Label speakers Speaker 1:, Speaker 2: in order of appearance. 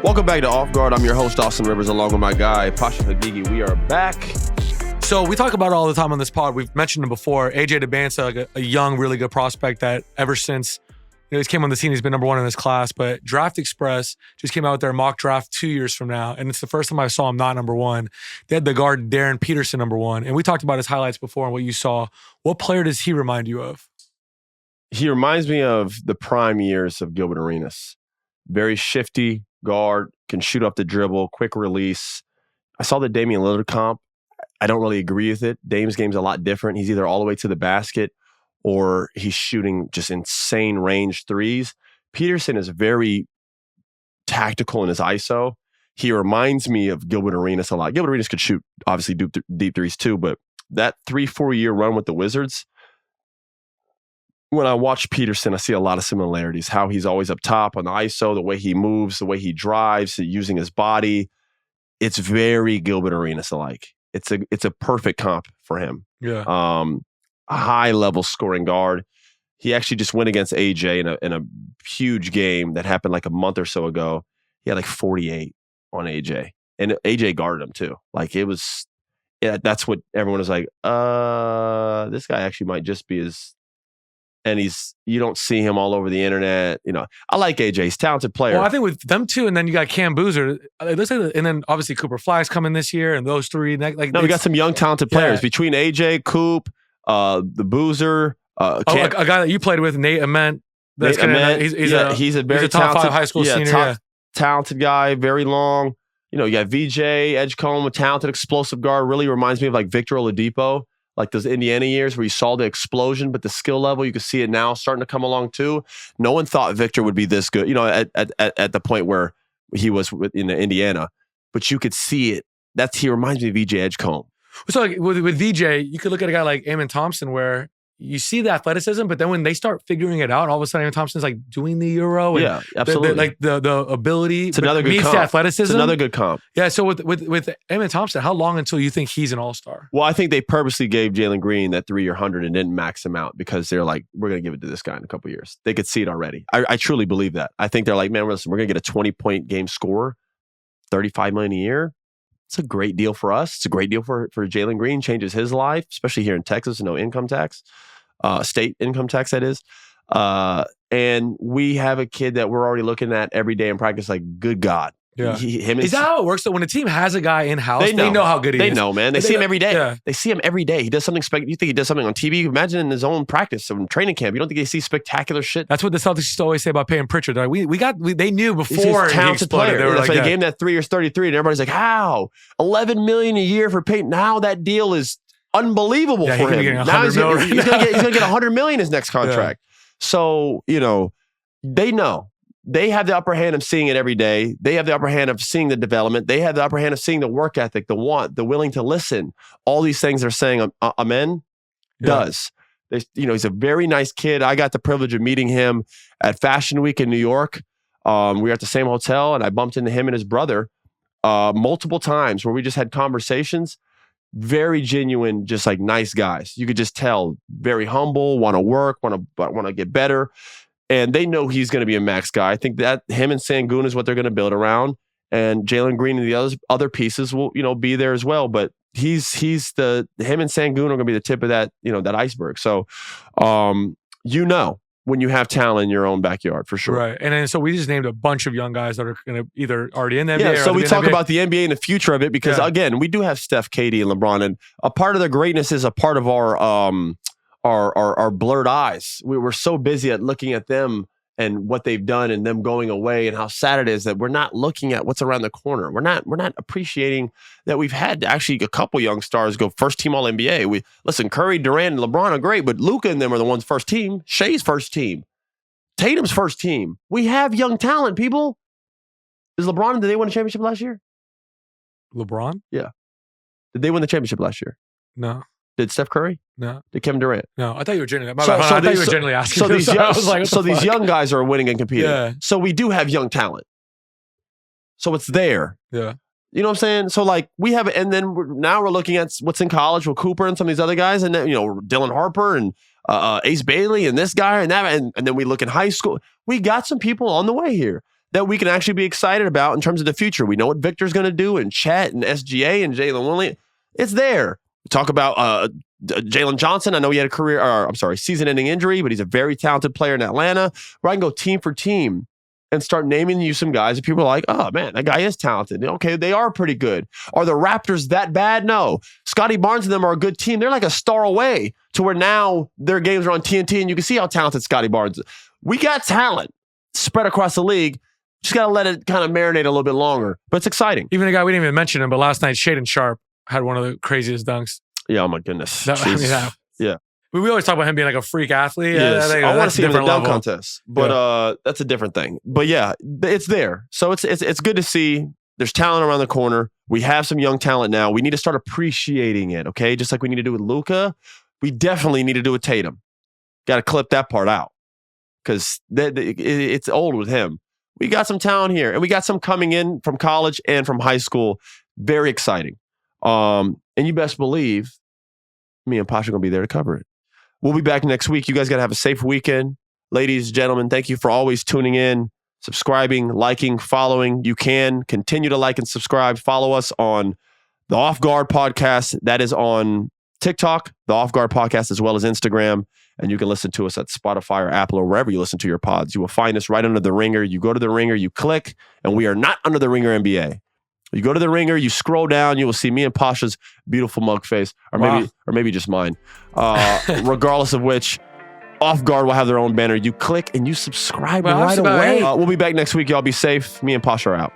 Speaker 1: Welcome back to Off Guard. I'm your host, Austin Rivers, along with my guy, Pausha Hagigi. We are back.
Speaker 2: So we talk about it all the time on this pod. We've mentioned him before. AJ DeBansa, like a young, really good prospect that ever since he's came on the scene, he's been number one in this class. But Draft Express just came out with their mock draft 2 years from now, and it's the first time I saw him not number one. They had the guard Darryn Peterson number one, and we talked about his highlights before and what you saw. What player does he remind you of?
Speaker 1: He reminds me of the prime years of Gilbert Arenas. Very shifty guard, can shoot up the dribble, quick release. I saw the Damian Lillard comp. I don't really agree with it. Dame's game's a lot different. He's either all the way to the basket or he's shooting just insane range threes. Peterson is very tactical in his ISO. He reminds me of Gilbert Arenas a lot. Gilbert Arenas could shoot, obviously, deep threes too, but that 3-4 year run with the Wizards, when I watch Peterson, I see a lot of similarities. How he's always up top on the ISO, the way he moves, the way he drives, using his body. It's very Gilbert Arenas alike. It's a perfect comp for him.
Speaker 2: Yeah.
Speaker 1: A high level scoring guard. He actually just went against AJ in a huge game that happened like a month or so ago. He had like 48 on AJ, and AJ guarded him too. Like it was, yeah. That's what everyone was like. This guy actually might just be his. And you don't see him all over the internet. I like AJ. He's a talented player.
Speaker 2: Well, I think with them two, and then you got Cam Boozer. It looks like, and then obviously Cooper Fly's coming this year, and those three. We
Speaker 1: got some young talented players between AJ, Coop, the Boozer.
Speaker 2: A guy that you played with, Nate Ament. He's a
Speaker 1: very
Speaker 2: top
Speaker 1: talented,
Speaker 2: 5 high school senior.
Speaker 1: Talented guy, very long. You got VJ Edgecombe, a talented, explosive guard. Really reminds me of like Victor Oladipo. Like those Indiana years where you saw the explosion, but the skill level, you can see it now starting to come along too. No one thought Victor would be this good, at the point where he was in Indiana, but you could see it. He reminds me of VJ Edgecombe.
Speaker 2: So like with VJ, you could look at a guy like Amen Thompson where you see the athleticism, but then when they start figuring it out, all of a sudden Amen Thompson's like doing the Euro. And
Speaker 1: absolutely.
Speaker 2: The ability
Speaker 1: it's another good
Speaker 2: meets
Speaker 1: comp.
Speaker 2: the athleticism.
Speaker 1: It's another good comp.
Speaker 2: Yeah, so with Amen Thompson, how long until you think he's an all-star?
Speaker 1: Well, I think they purposely gave Jalen Green that 3-year $100 and didn't max him out because they're like, we're going to give it to this guy in a couple of years. They could see it already. I truly believe that. I think they're like, man, listen, we're going to get a 20-point game scorer, $35 million a year. It's a great deal for us. It's a great deal for Jalen Green. Changes his life, especially here in Texas, no income tax. State income tax, that is. And we have a kid that we're already looking at every day in practice, like, good God.
Speaker 2: Yeah. Is that how it works? So when a team has a guy in-house, they know how good he is.
Speaker 1: They know, man. They see him every day.
Speaker 2: Yeah.
Speaker 1: They see him every day. He does something you think he does something on TV? Imagine in his own practice, in training camp. You don't think they see spectacular shit?
Speaker 2: That's what the Celtics used to always say about Payton Pritchard. They knew before
Speaker 1: he's a talented player.
Speaker 2: They were
Speaker 1: That's
Speaker 2: like,
Speaker 1: why they gave him that 3 years, 33, and everybody's like, how? $11 million a year for Payton. Now that deal is unbelievable for him. Now he's going to get $100 million his next contract. Yeah. So, they know. They have the upper hand of seeing it every day. They have the upper hand of seeing the development. They have the upper hand of seeing the work ethic, the want, the willing to listen. All these things they're saying, amen, does. He's a very nice kid. I got the privilege of meeting him at Fashion Week in New York. We were at the same hotel, and I bumped into him and his brother multiple times where we just had conversations. Very genuine, just like nice guys. You could just tell, very humble, want to work, want to get better. And they know he's going to be a max guy. I think that him and Sengun is what they're going to build around. And Jalen Green and the other pieces will, be there as well. But him and Sengun are going to be the tip of that, that iceberg. So, when you have talent in your own backyard, for sure.
Speaker 2: Right. And then, so we just named a bunch of young guys that are going to either already in the NBA.
Speaker 1: Yeah, so we talk about the NBA and the future of it because, again, we do have Steph, KD, and LeBron. And a part of their greatness is a part of our blurred eyes. We were so busy at looking at them and what they've done and them going away and how sad it is that we're not looking at what's around the corner. We're not appreciating that we've had actually a couple young stars go first team All NBA. Listen, Curry, Durant, and LeBron are great, but Luka and them are the ones first team. Shea's first team. Tatum's first team. We have young talent, people. Did they win a championship last year?
Speaker 2: LeBron?
Speaker 1: Yeah. Did they win the championship last year?
Speaker 2: No.
Speaker 1: Did Steph Curry?
Speaker 2: No.
Speaker 1: Did Kevin Durant?
Speaker 2: No. I thought you were genuinely. I thought you were genuinely asking.
Speaker 1: These young guys are winning and competing.
Speaker 2: Yeah.
Speaker 1: So we do have young talent. So it's there.
Speaker 2: Yeah.
Speaker 1: You know what I'm saying? So like we have, and then now we're looking at what's in college with Cooper and some of these other guys, and then Dylan Harper and Ace Bailey and this guy and that, and then we look in high school. We got some people on the way here that we can actually be excited about in terms of the future. We know what Victor's going to do, and Chet and SGA and Jalen Williams. It's there. Talk about Jalen Johnson. I know he had a season-ending injury, but he's a very talented player in Atlanta. Where I can go team for team and start naming you some guys that people are like, oh man, that guy is talented. Okay, they are pretty good. Are the Raptors that bad? No. Scotty Barnes and them are a good team. They're like a star away to where now their games are on TNT and you can see how talented Scotty Barnes is. We got talent spread across the league. Just got to let it kind of marinate a little bit longer. But it's exciting.
Speaker 2: Even a guy, we didn't even mention him, but last night, Shaedon Sharpe had one of the craziest dunks.
Speaker 1: Yeah, oh my goodness.
Speaker 2: Yeah. We always talk about him being like a freak athlete.
Speaker 1: Yes. I want to see him in the dunk contest, but that's a different thing. But yeah, it's there. So it's good to see. There's talent around the corner. We have some young talent now. We need to start appreciating it, okay? Just like we need to do with Luka, we definitely need to do with Tatum. Got to clip that part out because it's old with him. We got some talent here, and we got some coming in from college and from high school. Very exciting. And you best believe me and Pausha are going to be there to cover it. We'll be back next week. You guys got to have a safe weekend. Ladies, gentlemen, thank you for always tuning in, subscribing, liking, following. You can continue to like and subscribe. Follow us on the Off Guard Podcast. That is on TikTok, the Off Guard Podcast, as well as Instagram. And you can listen to us at Spotify or Apple or wherever you listen to your pods. You will find us right under the Ringer. You go to the Ringer, you click, and we are not under the Ringer NBA. You go to the Ringer, you scroll down, you will see me and Pausha's beautiful mug face, or maybe just mine. Regardless of which, Off Guard will have their own banner. You click and you subscribe right away. We'll be back next week. Y'all be safe. Me and Pausha are out.